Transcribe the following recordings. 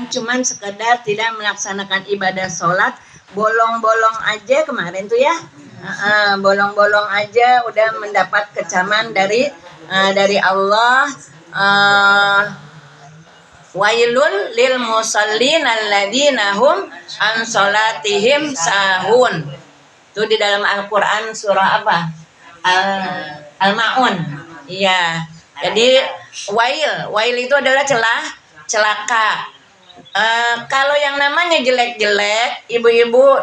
bukan cuman sekedar tidak melaksanakan ibadah sholat, bolong-bolong aja kemarin tuh ya, bolong-bolong aja udah mendapat kecaman dari Allah. Wailul lil musallin alladzina hum an sholatihim sahun. Itu di dalam Al-Quran surah apa? Al-Ma'un. Iya. Jadi wail itu adalah celaka. Kalau yang namanya jelek-jelek, ibu-ibu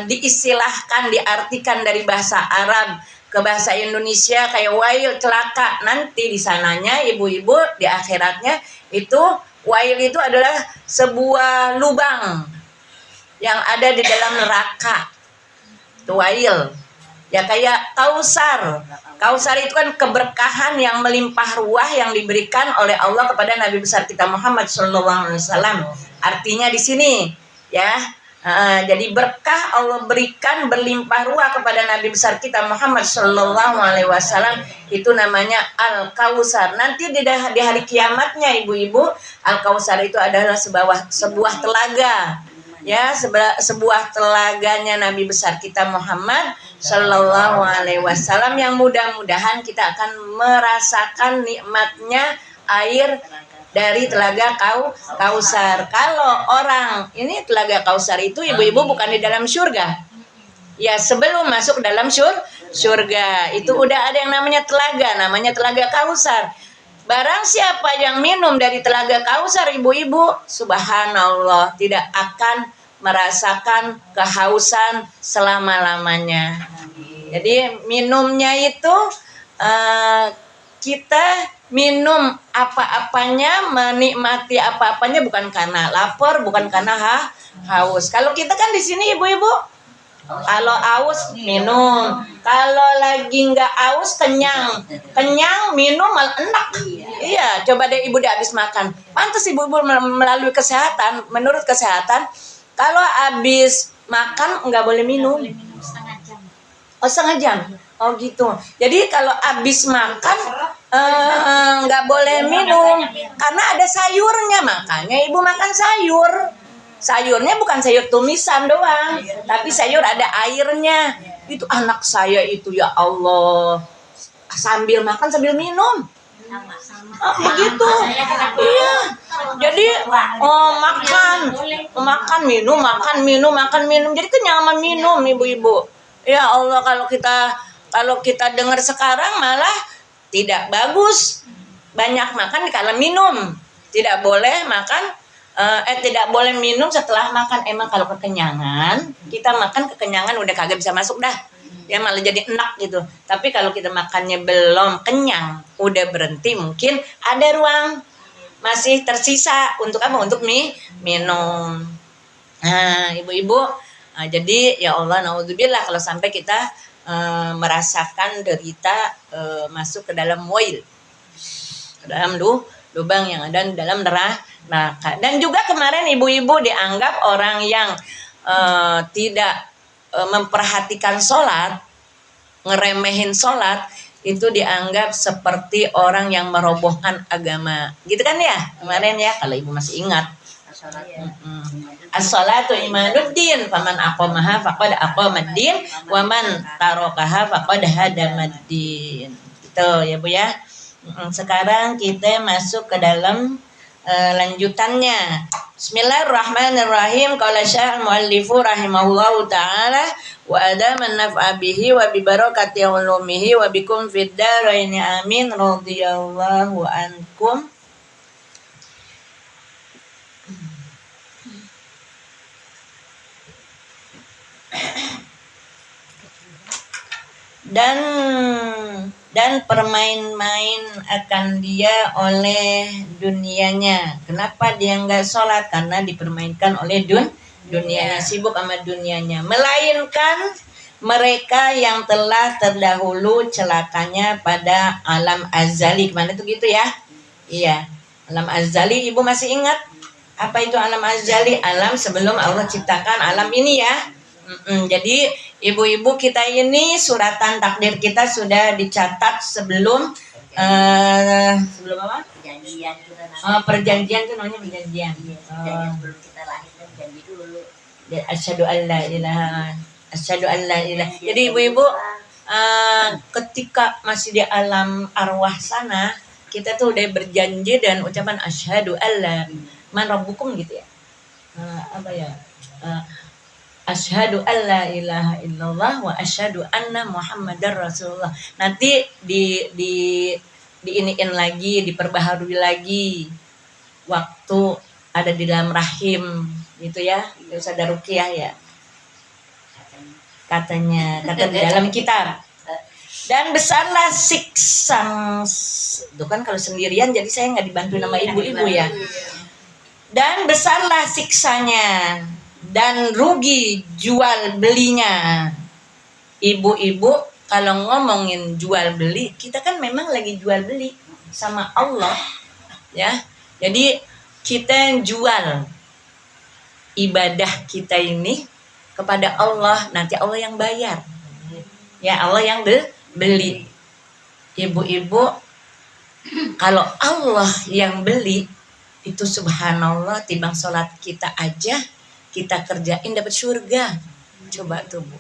diistilahkan, diartikan dari bahasa Arab ke bahasa Indonesia kayak wail, celaka. Nanti di sananya ibu-ibu di akhiratnya itu wail itu adalah sebuah lubang yang ada di dalam neraka. Itu wail. Ya kayak kausar. Kausar itu kan keberkahan yang melimpah ruah yang diberikan oleh Allah kepada Nabi besar kita Muhammad SAW. Artinya di sini ya. Jadi berkah Allah berikan berlimpah ruah kepada Nabi besar kita Muhammad SAW, itu namanya Al-Kausar. Nanti di hari kiamatnya ibu-ibu, Al-Kausar itu adalah sebuah telaga, ya, sebuah telaganya Nabi besar kita Muhammad SAW, yang mudah-mudahan kita akan merasakan nikmatnya air dari telaga Kausar. Kalau orang ini telaga Kausar itu ibu-ibu bukan di dalam surga. Ya, sebelum masuk dalam surga itu udah ada yang namanya telaga Kausar. Barang siapa yang minum dari telaga Kausar ibu-ibu, subhanallah, tidak akan merasakan kehausan selama-lamanya. Jadi minumnya itu kita minum apa-apanya, menikmati apa-apanya bukan karena lapar, bukan karena haus. Kalau kita kan di sini ibu-ibu, kalau haus minum, kalau lagi nggak haus kenyang minum malah enak. Iya, coba deh ibu udah habis makan. Pantas ibu-ibu melalui kesehatan, menurut kesehatan, kalau habis makan nggak boleh minum. Setengah jam. Oh gitu. Jadi kalau habis makan nggak boleh minum karena ada sayurnya, makanya ibu makan sayur. Sayurnya bukan sayur tumisan doang, tapi sayur ada airnya. Itu anak saya itu ya Allah, sambil makan sambil minum. Begitu. Iya. Jadi makan minum. Jadi kenyaman minum ibu-ibu. Ya Allah, kalau kita dengar sekarang malah tidak bagus. Banyak makan kalau minum. Tidak boleh makan tidak boleh minum setelah makan. Emang kalau kekenyangan, kita makan kekenyangan udah kagak bisa masuk dah. Ya malah jadi enak gitu. Tapi kalau kita makannya belum kenyang, udah berhenti, mungkin ada ruang masih tersisa untuk apa? Untuk minum. Nah, ibu-ibu, jadi ya Allah, naudzubillah kalau sampai kita merasakan derita masuk ke dalam wail, ke dalam lubang yang ada di dalam neraka. Dan juga kemarin ibu-ibu dianggap orang yang tidak memperhatikan sholat, ngeremehin sholat, itu dianggap seperti orang yang merobohkan agama. Gitu kan ya kemarin ya, kalau ibu masih ingat. As-shalatu imaduddin, faman aqamaha faqad aqamaddin, wa man tarakaha faqad hadamaddin. Gitu ya Bu ya. Sekarang kita masuk ke dalam lanjutannya. Bismillahirrahmanirrahim. Qala syaikhul muallifu rahimahullahu taala wa adaman naf'a bihi wa bi barakati ulumihi wa bikum fid dharain amin radhiyallahu ankum. Dan permain-main akan dia oleh dunianya. Kenapa dia nggak sholat? Karena dipermainkan oleh dunianya, sibuk sama dunianya. Melainkan mereka yang telah terdahulu celakanya pada alam azali. Kemana tuh gitu ya? Iya, alam azali. Ibu masih ingat apa itu alam azali? Alam sebelum Allah ciptakan alam ini ya. Jadi ibu-ibu kita ini suratan takdir kita sudah dicatat sebelum apa? perjanjian kita namanya. Perjanjian tuh namanya perjanjian. Perjanjian sebelum kita lahir kan janji dulu. Asyhadu an la ilaha asyhadu an la ilaha. Jadi ibu-ibu ketika masih di alam arwah sana, kita tuh udah berjanji dan ucapan asyhadu alla man rabbukum gitu ya. Apa ya? Asyhadu alla ilaha illallah wa asyhadu anna muhammadar rasulullah. Nanti diiniin lagi, diperbaharui lagi waktu ada di dalam rahim gitu ya. Ustazah Ruqyah ya. Katanya di dalam kitab. Dan besarlah siksa. Itu kan kalau sendirian jadi saya nggak dibantu nama ibu-ibu ya. Dan besarlah siksanya dan rugi jual belinya. Ibu-ibu kalau ngomongin jual beli, kita kan memang lagi jual beli sama Allah ya. Jadi kita jual ibadah kita ini kepada Allah, nanti Allah yang bayar. Ya, Allah yang beli. Ibu-ibu, kalau Allah yang beli, itu subhanallah, timbang sholat kita aja kita kerjain dapat surga. Coba tuh Bu.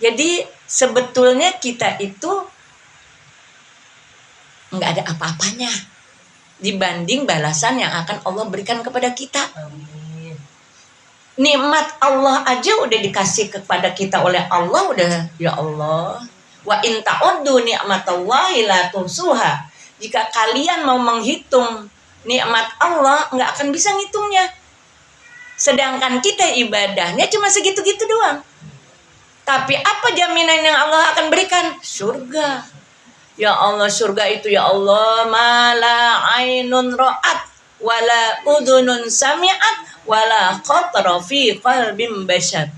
Jadi sebetulnya kita itu nggak ada apa-apanya dibanding balasan yang akan Allah berikan kepada kita. Nikmat Allah aja udah dikasih kepada kita oleh Allah, udah ya Allah. Wa in ta'uddu ni'matallahi la tuhsuha. Jika kalian mau menghitung nikmat Allah, nggak akan bisa ngitungnya. Sedangkan kita ibadahnya cuma segitu-gitu doang. Tapi apa jaminan yang Allah akan berikan? Surga. Ya Allah, surga itu ya Allah, mala ainun ra'at wala udhunun sami'at wala khatara fi qalbin bashar.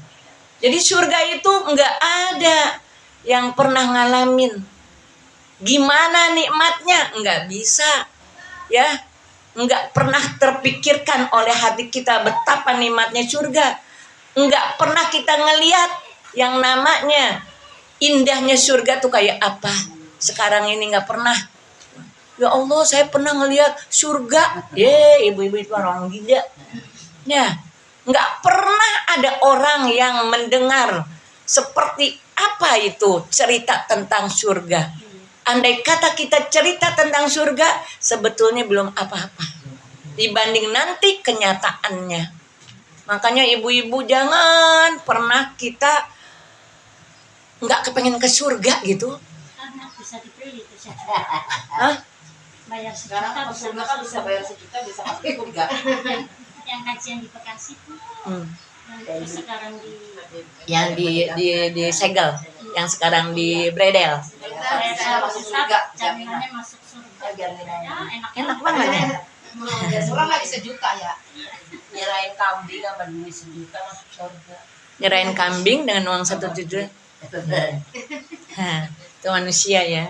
Jadi surga itu enggak ada yang pernah ngalamin gimana nikmatnya, enggak bisa ya, enggak pernah terpikirkan oleh hati kita betapa nikmatnya surga. Enggak pernah kita ngelihat yang namanya indahnya surga tuh kayak apa. Sekarang ini enggak pernah. Ya Allah, saya pernah ngelihat surga. Ibu-ibu itu orang gila. Ya, nggak pernah ada orang yang mendengar seperti apa itu cerita tentang surga. Andai kata kita cerita tentang surga, sebetulnya belum apa-apa dibanding nanti kenyataannya. Makanya ibu-ibu jangan pernah kita nggak kepengen ke surga gitu. Karena bisa dibeli itu. Hah? Bayar Sekarang sejuta masuk surga kan bisa bayar sejuta bisa masuk surga. yang kajian di Bekasi tuh yang sekarang di segel, yang sekarang di Bredel. Bisa masuk surga, jaminannya masuk surga. Enak banget ya. Surga nggak bisa sejuta ya. Nyerahin kambing sama duit sejuta masuk surga. Nyerahin kambing dengan uang 1 juta. Itu manusia ya.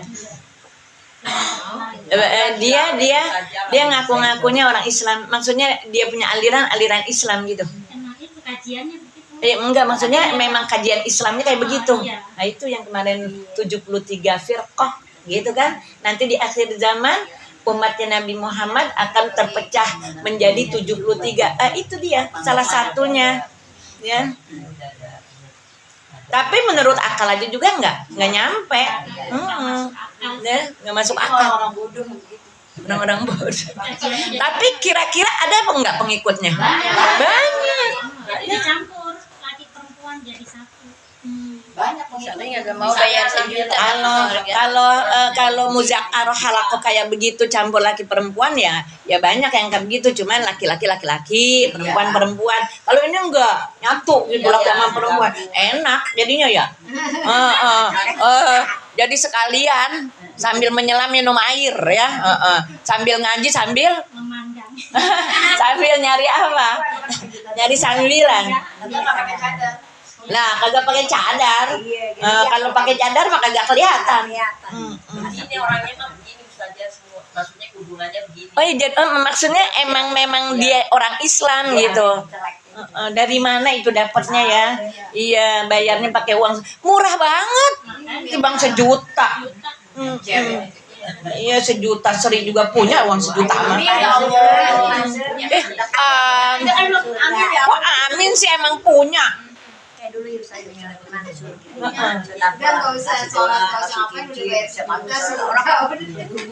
Dia ngaku-ngakunya orang Islam, maksudnya dia punya aliran Islam gitu. Emang itu kajiannya begitu? Enggak, maksudnya memang kajian Islamnya kayak begitu. Iya. Nah itu yang kemarin 73 firqah gitu kan. Nanti di akhir zaman umatnya Nabi Muhammad akan terpecah menjadi 73. Itu dia salah satunya ya. Tapi menurut akal aja juga nggak nyampe. Ya, nggak masuk akal. Orang bodoh begitu. Orang-orang bodoh. Tapi kira-kira ada apa enggak pengikutnya? Banyak. Jadi dicampur laki perempuan jadi satu. Banyak Misalnya nggak mau bayar sejuta. Kalau muzakarah halaqah kayak begitu campur laki perempuan ya banyak yang kayak begitu, cuman laki-laki perempuan. Kalau ini enggak nyatu gitu laki sama perempuan. Enak jadinya ya. Jadi sekalian sambil menyelam minum air ya. Sambil ngaji sambil Memandang. sambil nyari apa? Nyari sambilan. Nah, kagak pakai cadar. Kalau pakai cadar mah kagak kelihatan. Ini orangnya mah begini saja semua. Maksudnya hubungannya begini. Oh iya, maksudnya memang dia orang Islam gitu. Dari mana itu dapatnya ya? Iya, bayarnya pakai uang murah banget. Itu bang sejuta. Iya, sejuta Sri juga punya uang sejuta mah. Kok Amin sih emang punya. Kayak dulu yuk saya Mansur gitu. Heeh. Udah nggak usah sholat, nggak usah ngapain, udah bayar sejuta orang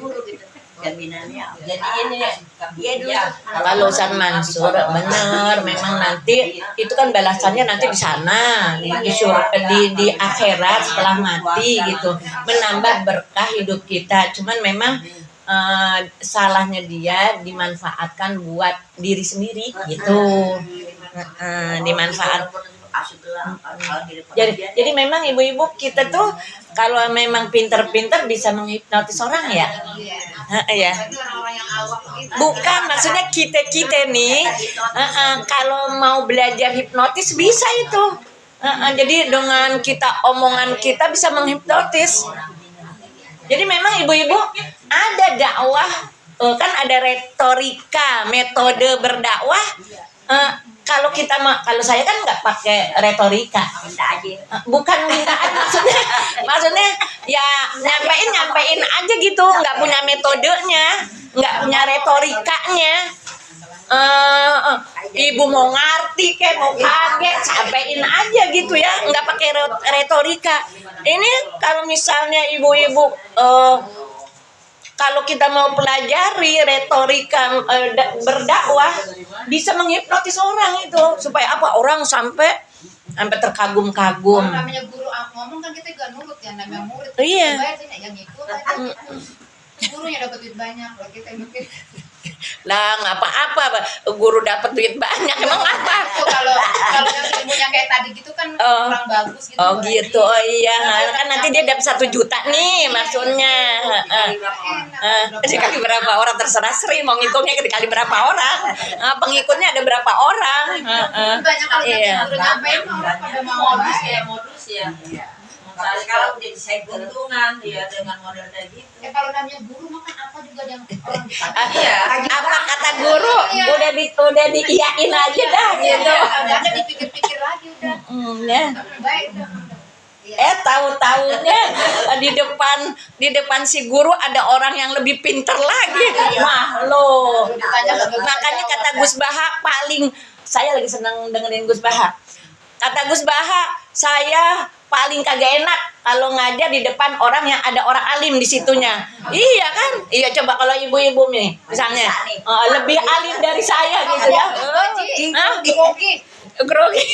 guru gitu. Jaminannya. Jadi ini ya, Iya dulu. Kalau Ustaz Mansur bener, memang nanti itu kan balasannya nanti di sana di akhirat setelah mati gitu, menambah berkah hidup kita. Cuman memang salahnya dia dimanfaatkan buat diri sendiri gitu. Dimanfaat. Jadi memang ibu-ibu kita tuh kalau memang pinter-pinter bisa menghipnotis orang ya. Ya. Bukan maksudnya kita nih kalau mau belajar hipnotis bisa itu. Jadi dengan omongan kita bisa menghipnotis. Jadi memang ibu-ibu ada dakwah kan ada retorika, metode berdakwah. Kalau saya kan nggak pakai retorika, bukan mintaan maksudnya ya nyampein aja gitu, nggak punya metodenya, nggak punya retorikanya. Ibu mau ngerti kayak mau kaget, sampein aja gitu ya, nggak pakai retorika. Ini kalau misalnya ibu-ibu kalau kita mau pelajari retorika berdakwah bisa menghipnotis orang itu supaya apa, orang sampai terkagum-kagum. Kalau namanya guru ngomong kan kita gak nurut ya, namanya murid. Iya. Bayar sih yang ikut aja. Gurunya dapat duit banyak, kalau kita mikir. Lah nggak apa-apa, guru dapat duit banyak emang apa? Kalau yang ilmunya kayak tadi gitu kan kurang bagus gitu. Oh gitu, oh iya, kan nanti dia dapat 1 juta nih maksudnya. Dikali berapa orang terserah Sri mau ngitungnya dikali berapa orang, pengikutnya ada berapa orang. Banyak kalau guru nyampein orang pada mau modus ya. Kalau udah desain keuntungan ya dengan model kayak gitu. Kalau namanya guru makan apa juga yang orang Iya. Apa kata guru udah diiyain aja dah gitu. ada dipikir-pikir lagi udah. Ya. Baik dah. Tahu-tahunya di depan si guru ada orang yang lebih pintar lagi. Wah, lo. Makanya kata Gus Baha saya lagi senang dengerin Gus Baha. Kata Gus Baha, saya paling kagak enak kalau ngajar di depan orang yang ada orang alim di situnya. Iya kan? Iya, coba kalau ibu-ibu nih misalnya lebih alim dari saya gitu ya. Grogi.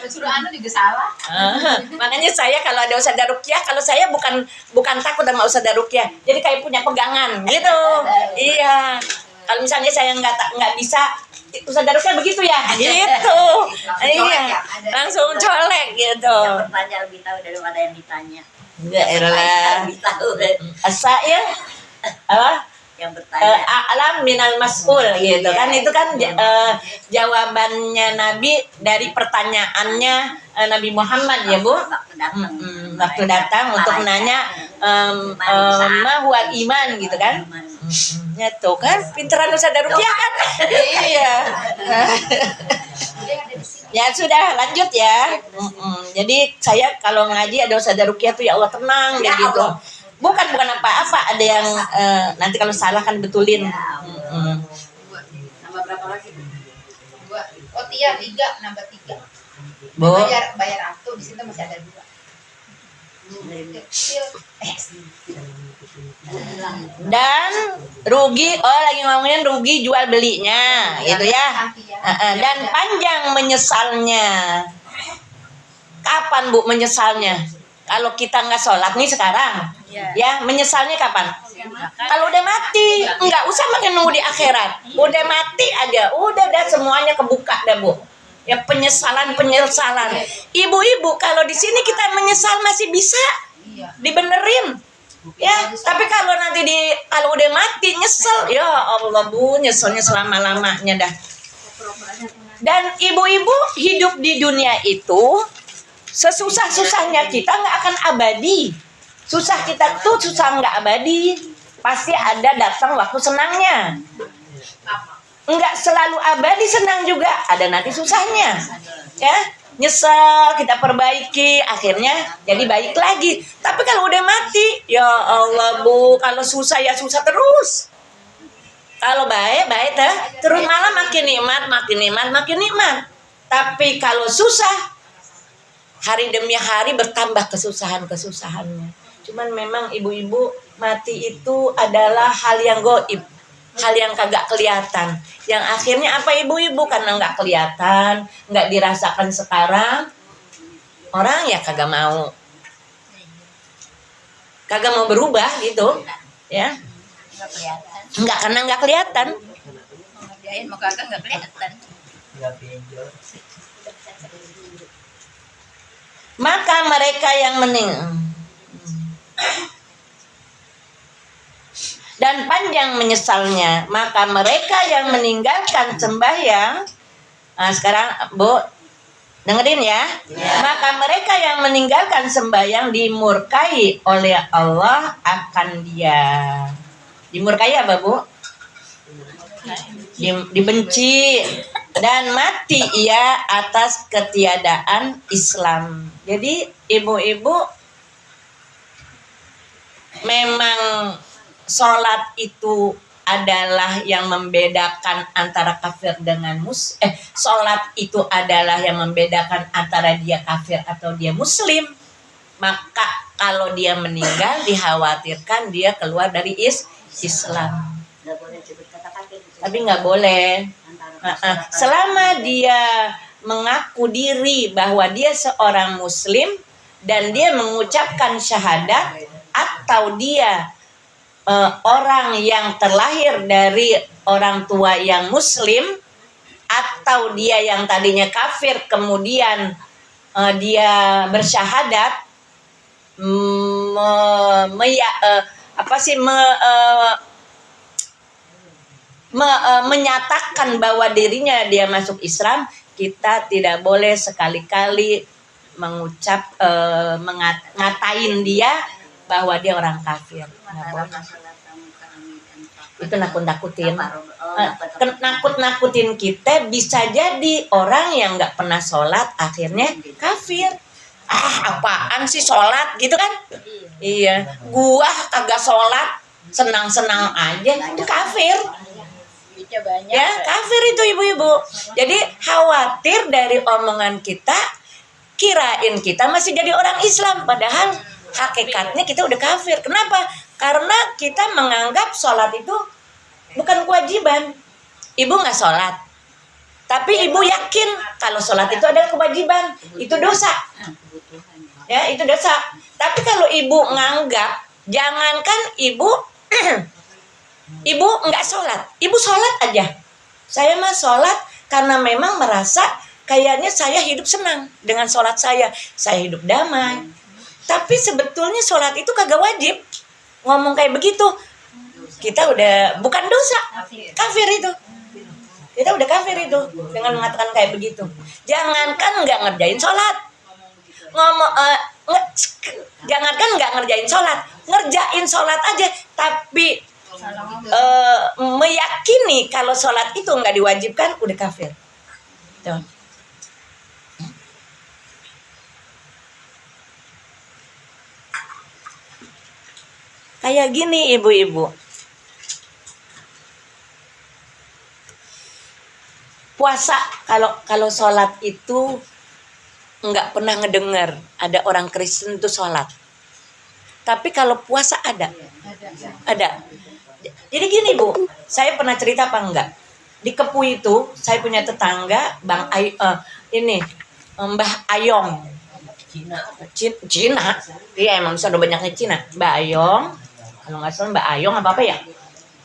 Suruh anu juga salah. Makanya saya kalau ada Ustazah Ruqyah, kalau saya bukan takut sama Ustazah Ruqyah. Jadi kayak punya pegangan gitu. Iya. Kalau misalnya saya nggak bisa, Ustazah Ruqyah begitu ya, gitu. Iya, langsung colek gitu. Yang bertanya lebih tahu daripada yang ditanya. Ya elah. Lebih tahu Asa ya apa? yang bertanya. Alam minal mas'ul gitu kan, itu kan jawabannya Nabi dari pertanyaannya Nabi Muhammad ya Bu. Waktu datang untuk menanya ma huwal iman gitu kan. Ya tuh kan pinteran Ustazah Ruqyah kan. Iya. Ya sudah lanjut ya. Jadi saya kalau ngaji ada Ustazah Ruqyah tuh ya Allah tenang kayak gitu. Bukan apa-apa, ada yang nanti kalau salah kan betulin. Nambah berapa lagi? 2. Oh, 3 nambah 3. Bu. Bayar aku di situ masih ada 2. Dan rugi, lagi ngomongin rugi jual belinya gitu ya. Dan panjang menyesalnya. Kapan Bu menyesalnya? Kalau kita nggak sholat nih sekarang, ya menyesalnya kapan? Kalau udah mati, nggak usah makin nunggu di akhirat. Udah mati aja, udah semuanya kebuka dah Bu. Ya penyesalan. Ibu-ibu kalau di sini kita menyesal masih bisa dibenerin. Ya, tapi kalau nanti kalau udah mati nyesel, ya Allah Bu, nyeselnya selama-lamanya dah. Dan ibu-ibu hidup di dunia itu sesusah-susahnya kita nggak akan abadi. Susah kita tuh susah nggak abadi. Pasti ada datang waktu senangnya. Nggak selalu abadi senang juga. Ada nanti susahnya. Ya, nyesel, kita perbaiki, akhirnya jadi baik lagi. Tapi kalau udah mati, ya Allah Bu, kalau susah ya susah terus. Kalau baik terus malah makin nikmat. Tapi kalau susah, hari demi hari bertambah kesusahannya. Cuman memang ibu-ibu, mati itu adalah hal yang gaib, hal yang kagak kelihatan. Yang akhirnya apa ibu-ibu, karena nggak kelihatan, nggak dirasakan sekarang, orang ya kagak mau berubah gitu, ya. Nggak kelihatan. Karena nggak kelihatan. Ngerjain mau kagak nggak kelihatan. Maka mereka yang dan panjang menyesalnya, maka mereka yang meninggalkan sembahyang. Nah, sekarang Bu dengerin ya. Maka mereka yang meninggalkan sembahyang dimurkai oleh Allah akan dia. Dimurkai apa Bu? Dibenci dan mati ia atas ketiadaan Islam. Jadi ibu-ibu, memang sholat itu adalah yang membedakan antara kafir dengan sholat itu adalah yang membedakan antara dia kafir atau dia muslim. Maka kalau dia meninggal, dikhawatirkan dia keluar dari Islam. Tapi nggak boleh. Selama dia mengaku diri bahwa dia seorang muslim dan dia mengucapkan syahadat, atau dia orang yang terlahir dari orang tua yang muslim, atau dia yang tadinya kafir kemudian dia bersyahadat, menyatakan bahwa dirinya dia masuk Islam, kita tidak boleh sekali-kali ngatain dia bahwa dia orang kafir. Itu nakut-nakutin. Nakut-nakutin kita, bisa jadi orang yang nggak pernah sholat akhirnya kafir. Apaan sih sholat gitu kan? Iya, gua kagak sholat, senang-senang aja, itu kafir. Ya, kafir itu ibu-ibu. Jadi khawatir dari omongan kita, kirain kita masih jadi orang Islam, padahal hakikatnya kita udah kafir. Kenapa? Karena kita menganggap sholat itu bukan kewajiban. Ibu nggak sholat, tapi ibu yakin kalau sholat itu adalah kewajiban, itu dosa. Ya, itu dosa. Tapi kalau ibu nganggap, jangankan ibu ibu nggak sholat, ibu sholat aja. Saya mah sholat karena memang merasa kayaknya saya hidup senang dengan sholat saya hidup damai. Tapi sebetulnya sholat itu kagak wajib. Ngomong kayak begitu, kita udah bukan dosa, kafir itu. Kita udah kafir itu dengan mengatakan kayak begitu. Jangankan nggak ngerjain sholat, jangankan nggak ngerjain sholat, ngerjain sholat aja, tapi meyakini kalau sholat itu nggak diwajibkan, udah kafir. Tuh. Kayak gini ibu-ibu, puasa, kalau sholat itu nggak pernah ngedengar ada orang Kristen itu sholat. Tapi kalau puasa ada. Jadi gini Bu, saya pernah cerita apa enggak? Di Kepu itu saya punya tetangga Mbah Ayong. Cina. Iya, emang sudah banyaknya Cina. Mbak Ayong, kalau nggak salah Mbak Ayong apa ya.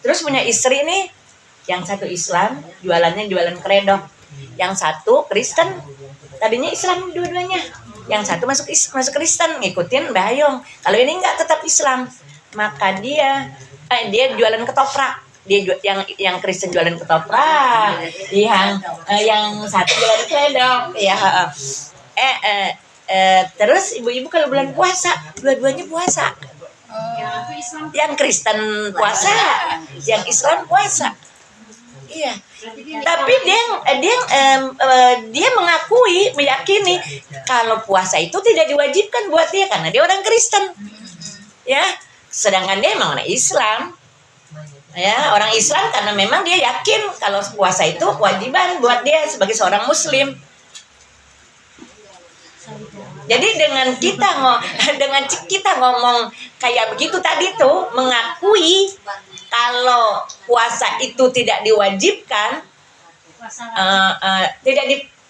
Terus punya istri nih, yang satu Islam, jualannya jualan keredok. Yang satu Kristen, tadinya Islam dua-duanya. Yang satu masuk Kristen, ngikutin Mbak Ayong. Kalau ini nggak, tetap Islam. Maka dia jualan ketoprak. Dia yang Kristen jualan ketoprak, yang satu jualan keredok. Ya, terus ibu-ibu kalau bulan puasa, dua-duanya puasa. Yang Kristen puasa, yang Islam puasa. Iya. Tapi dia meyakini kalau puasa itu tidak diwajibkan buat dia karena dia orang Kristen. Ya, sedangkan dia memang orang Islam. Ya, orang Islam karena memang dia yakin kalau puasa itu kewajiban buat dia sebagai seorang muslim. Jadi dengan kita ngomong kayak begitu tadi tuh, mengakui kalau puasa itu tidak diwajibkan,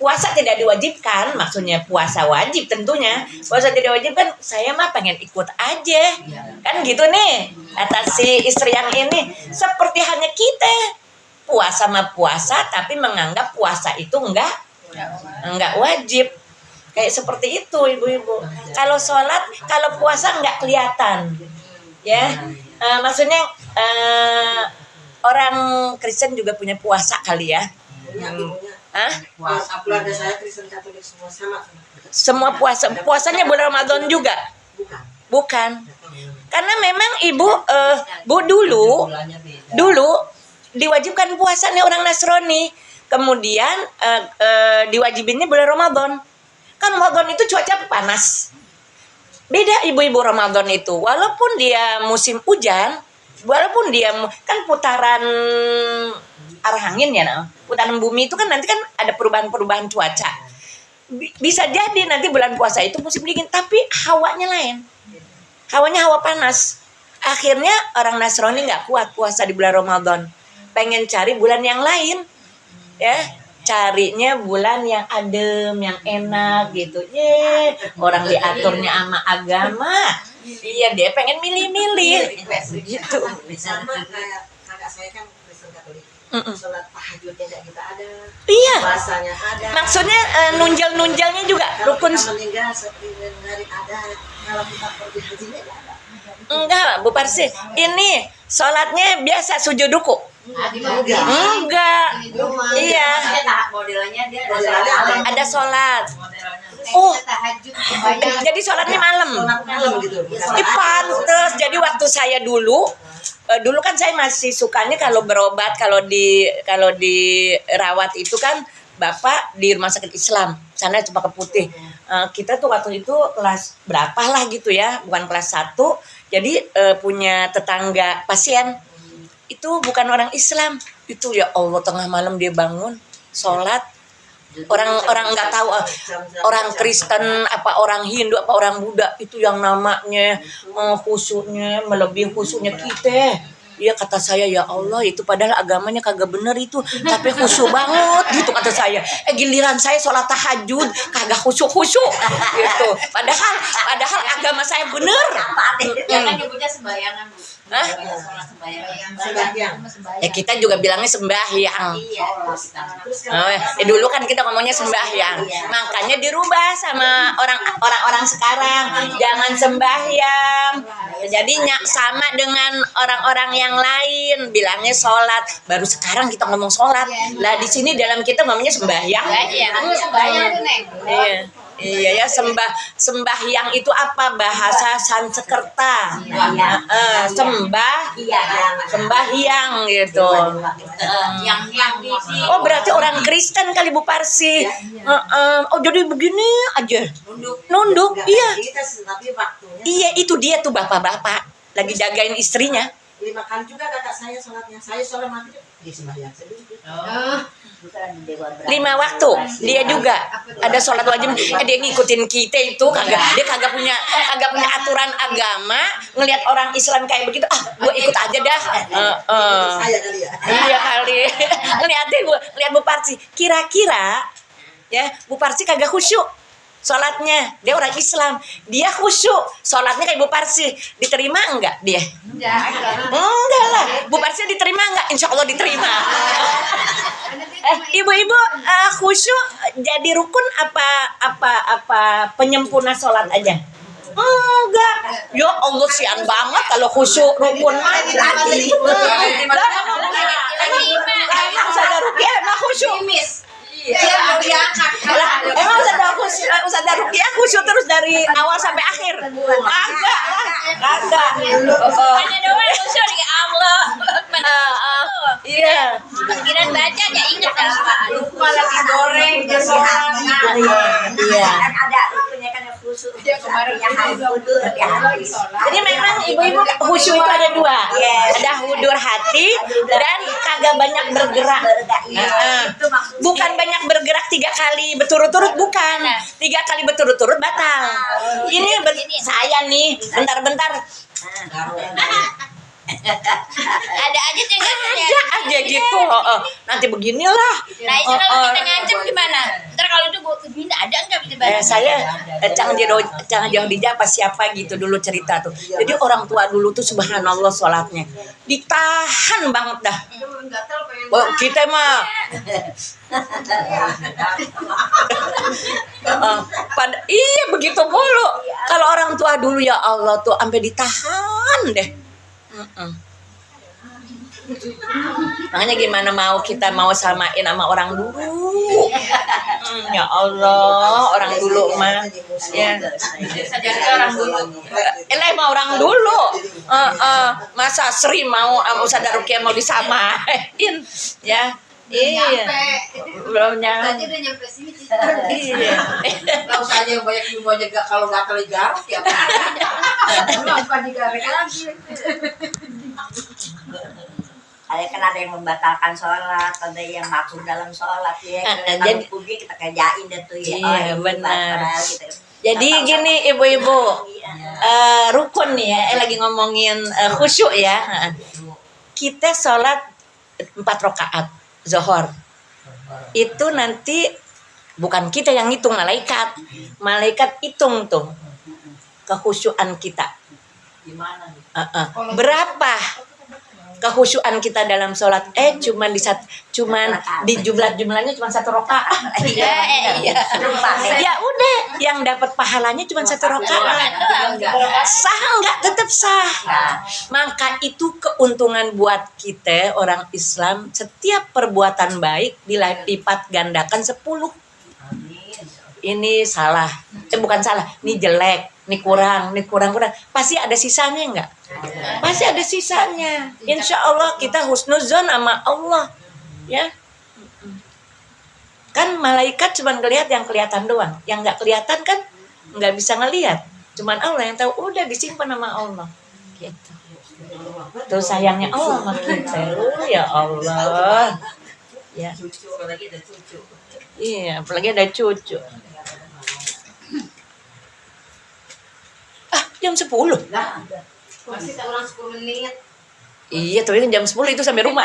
puasa tidak diwajibkan, maksudnya puasa wajib tentunya. Puasa tidak diwajibkan, saya mah pengen ikut aja. Kan gitu nih, kata si istri yang ini. Seperti hanya kita, puasa mah puasa, tapi menganggap puasa itu enggak wajib. Kayak seperti itu ibu-ibu. Kalau sholat, kalau puasa enggak kelihatan. Ya, maksudnya orang Kristen juga punya puasa kali ya. Puasa keluarga saya Kristen Katolik semua sama. Semua puasanya bulan Ramadan juga? Bukan. Karena memang Bu dulu diwajibkan puasa nih orang Nasrani. Kemudian diwajibinnya bulan Ramadan. Kan Ramadan itu cuaca panas. Beda ibu-ibu Ramadan itu. Walaupun dia musim hujan, walaupun dia kan putaran arah angin ya, putaran bumi itu kan nanti kan ada perubahan-perubahan cuaca. Bisa jadi nanti bulan puasa itu musim dingin, tapi hawanya lain. Hawanya hawa panas. Akhirnya orang Nasrani nggak kuat puasa di bulan Ramadan. Pengen cari bulan yang lain. Ya, carinya bulan yang adem, yang enak gitu. Orang diaturnya sama agama. Iya, dia pengen milih-milih gitu. Sama kayak kakak saya kan Kristen Katolik. Sholat tahajudnya enggak kita ada. Iya. Puasanya ada. Maksudnya nunjal-nunjalnya juga Kalau rukun. kita meninggal seperti hari ada. Kalau kita pergi hajinya enggak ada. Enggak, Bu Parsi. Ini sholatnya biasa sujud ruku. Enggak. Iya. Modelnya dia Ada sholat. modelnya. Oh, tahajud jadi sholatnya malam. Malam gitu. Pantes. Jadi waktu saya dulu kan saya masih sukanya kalau berobat, kalau dirawat itu kan Bapak di rumah sakit Islam, sana Cempaka Putih. Kita tuh waktu itu kelas berapa lah gitu ya, bukan kelas 1. Jadi punya tetangga pasien itu bukan orang Islam. Itu ya Allah tengah malam dia bangun sholat. Orang nggak tahu orang Kristen apa orang Hindu apa orang Buddha itu yang namanya khusyuknya melebihi khusyuknya kita. Iya kata saya ya Allah itu padahal agamanya kagak bener itu tapi khusyuk banget gitu kata saya. Giliran saya sholat tahajud kagak khusyuk gitu. Padahal agama saya bener. Ya kan nyebutnya sembayangan, Bu. Hah? Sholat sembayangan. Ya kita juga bilangnya sembahyang. Iya. Dulu kan kita ngomongnya sembahyang. Makanya dirubah sama orang-orang sekarang. Jangan sembahyang. Jadinya sama dengan orang-orang yang lain bilangnya sholat. Baru sekarang kita ngomong sholat. Lah di sini dalam kita ngomongnya sembahyang. sembahyang tuh Neng. Iya ya sembahyang itu apa bahasa Sanskerta? Sembahyang gitu. Yang Oh berarti orang Kristen kali Bu Parsi. Oh jadi begini aja. Nunduk. Iya. Tapi waktunya. Iya itu dia tuh bapak-bapak lagi jagain istrinya. 5 kali juga kakak saya sholatnya. Saya sholat maghrib di sembahyang sedikit. 5 waktu dia juga ada sholat wajib. Dia ngikutin kita itu dia kagak punya aturan agama. Ngelihat orang Islam kayak begitu gue ikut aja dah. Saya kali ya. Iya kali. Lihat Bu Parsi kira-kira ya Bu Parsi kagak khusyuk sholatnya. Dia orang Islam, dia khusyuk sholatnya kayak Bu Parsi. Diterima enggak dia? Enggak lah. Bu Parsi diterima enggak? Insya Allah diterima. Ibu-ibu khusyuk jadi rukun apa penyempurna sholat aja? Enggak. Ya Allah sian banget kalau khusyuk rukun mah. Emang Ustazah Rukiah emang khusyuk? Emang Ustazah Rukiah khusyuk terus dari awal sampai akhir? Kagak. Hanya doang khusyuk di Allah. Iya. Pikiran baca aja ingat dah. Lupa lagi goreng dia sholat. Iya. Kan ada rukunnya kan yang khusus. Dia kemarin yang hudur ya. lagi sholat. Jadi memang ibu-ibu khusyuk itu ada dua. Yes. Ada hudur hati dan kagak banyak bergerak. Heeh. Itu maksudnya. Bukan banyak bergerak 3 kali berturut-turut, bukan. 3 kali berturut-turut batal. Ini saya nih bentar-bentar Ada aja tuh yang nggak aja gitu. Heeh. Nanti beginilah. Nah itu kalau kita ngancem gimana? Ntar kalau itu gue pindah ada nggak bisa Saya Cang Jodija apa siapa gitu dulu cerita tuh. Jadi orang tua dulu tuh subhanallah sholatnya ditahan banget dah. Oh, kita mah iya begitu mulu. Kalau orang tua dulu ya Allah tuh sampai ditahan deh. Makanya gimana mau kita mau samain sama orang dulu. Ya Allah, orang dulu mah ya. Orang dulu. Emang orang dulu. Masa Sri mau sama Ustazah Ruqyah mau disamain ya. Iya. Belum nyampe. Tadi udah nyampe sini. Iya. Tahu saja yang banyak ilmu aja kalau nggak kali garuk ya. Lupa digarek lagi. Ada kan ada yang membatalkan sholat, ada yang makruh dalam sholat ya. Jadi- Kalau pugi kita kerjain deh tuh ya. Iya, ini benar. batal, gitu. Jadi gini ibu-ibu, rukun nih ya, lagi ngomongin khusyuk ya. Kita sholat 4 rakaat zuhur. Itu nanti bukan kita yang hitung, malaikat. Malaikat hitung tuh kekhusyuan kita. Gimana nih? Berapa kehusyuan kita dalam sholat? Cuman di jumlahnya cuma 1 rakaat. Iya. Ya udah, yang dapat pahalanya cuma 1 rakaat. Sah nggak? Tetap sah. Maka itu keuntungan buat kita orang Islam. Setiap perbuatan baik dilipat gandakan 10. Ini salah, bukan salah. Ini jelek, ini kurang. Pasti ada sisanya nggak? Pasti ada sisanya. Insya Allah kita husnuzon sama Allah, ya. Kan malaikat cuma ngelihat yang kelihatan doang, yang nggak kelihatan kan nggak bisa ngelihat. Cuman Allah yang tahu. Udah disimpan sama Allah. Gitu. Tuh sayangnya Allah sama kita. Ya Allah. Ya. Cucu apalagi ada cucu. Iya, apalagi ada cucu. Jam 10. Nah, Masih kurang 10 menit. Iya, tapi kan jam 10 itu sampai rumah.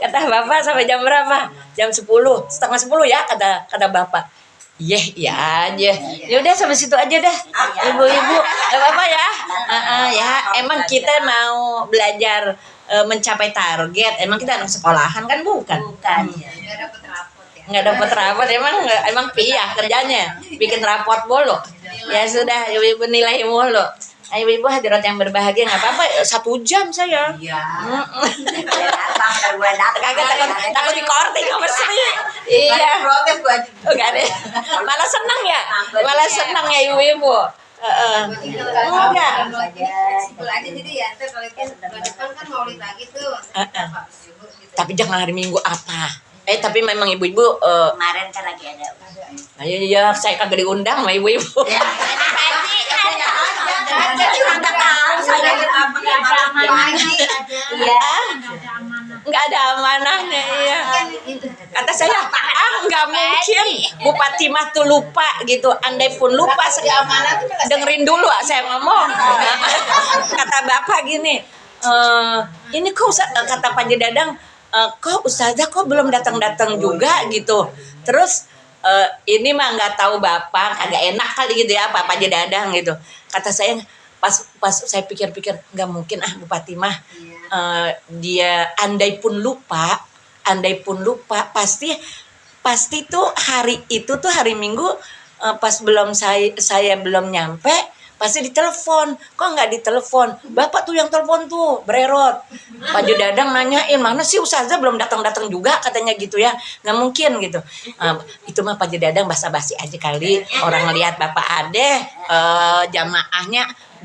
Kata Bapak sampai jam berapa? Jam 10, setengah 10 ya kata Bapak. Iya aja. Ya udah sampai situ aja dah. Ibu-ibu, enggak apa-apa ya. Ya, emang kita mau belajar mencapai target. Emang kita anak sekolahan kan bukan? Bukan. Nggak dapet rapot ya. Nggak dapat rapot, emang piyah kerjanya bikin rapot mulu. Ya sudah, ibu-ibu nilai mulu. Ibu-ibu hadirat yang berbahagia, nggak apa-apa, 1 jam saya. iya. Takut dikorting sama Sri. Iya. Protes gua aja. Enggak deh. Malah senang ya ibu-ibu. Enggak. Fleksibel aja jadi ya. Ntar kalau itu bulan depan kan maulid lagi tuh. Tapi jangan hari Minggu apa. Tapi memang ibu-ibu Kemarin kan lagi ada. iya, saya kagak diundang sama ibu-ibu. Nggak ada amanahnya, iya. Kata saya, nggak mungkin Bu Fatimah tuh lupa gitu. Andai pun lupa, dengerin dulu saya ngomong. Kata Bapak gini, ini kok kata Pak Haji Dadang, kok Ustazah kok belum datang-datang juga gitu. Terus ini mah nggak tahu Bapak, agak enak kali gitu ya Pak Haji Dadang gitu. Kata saya, pas saya pikir-pikir nggak mungkin Bu Fatimah. Dia andai pun lupa pasti tuh hari itu tuh hari Minggu, pas belum saya belum nyampe pasti ditelepon. Kok nggak ditelepon? Bapak tuh yang telepon tuh, bererot. Pak Haji Dadang nanyain, mana sih Ustazah belum datang-datang juga katanya gitu ya. Nggak mungkin gitu. Itu mah Pak Haji Dadang basa-basi aja kali. Orang lihat Bapak Ade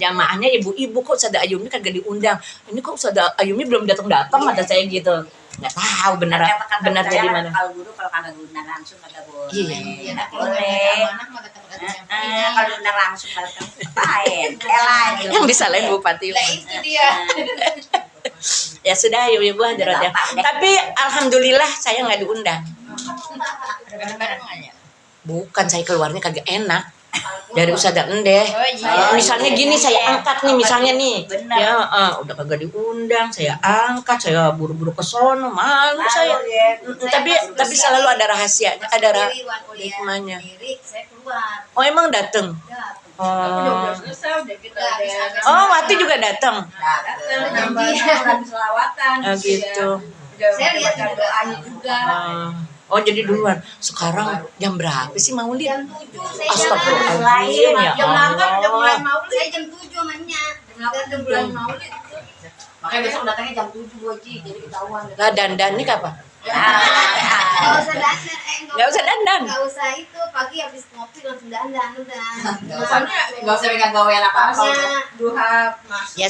jamaahnya ibu-ibu, kok Ustazah Ayumi kagak diundang. Ini kok Ustazah Ayumi belum datang-datang, kata saya gitu. Nggak tahu benar jadi mana. Kalau guru kalau kagak undang langsung kagak boleh. Iya. Nggak Kalau boleh. anak mah tetap ada yang Kalau undang langsung datang lain. Elah gitu. Yang disalahin Bupati. Lah itu dia. Ya sudah, ibu hadirat ya. Tapi alhamdulillah saya nggak diundang. Bareng-bareng aja. Bukan, saya keluarnya kagak enak. Dari Ustazah Endeh. Oh, iya. Misalnya gini, saya angkat nih misalnya nih. Benar. Ya, udah kagak diundang, saya angkat, saya buru-buru ke sono, malu saya. Tapi selalu ada rahasia, ada hikmahnya. Saya keluar. Oh, emang dateng? Oh. Selesai udah kita Oh, Wati juga datang. nambah selawatan. Oh, gitu. Saya lihat ada doanya juga. Oh, jadi duluan. Sekarang jam berapa sih Maulid? Jam 7 saya Astagfirullahaladzim, ya Jam 8 udah mulai Allah. maulid. Saya jam 7 mainnya. Jam 8 udah mulai maulid. Makanya besok datangnya jam 7 Bu Haji, jadi ketahuan. Lah dandan nih kapan? Enggak usah dandan, Nggak usah dandan. Enggak usah itu, pagi habis ngopi langsung dandan udah. Enggak usah pegang gawean apa-apa. Soalnya Duha mas. Ya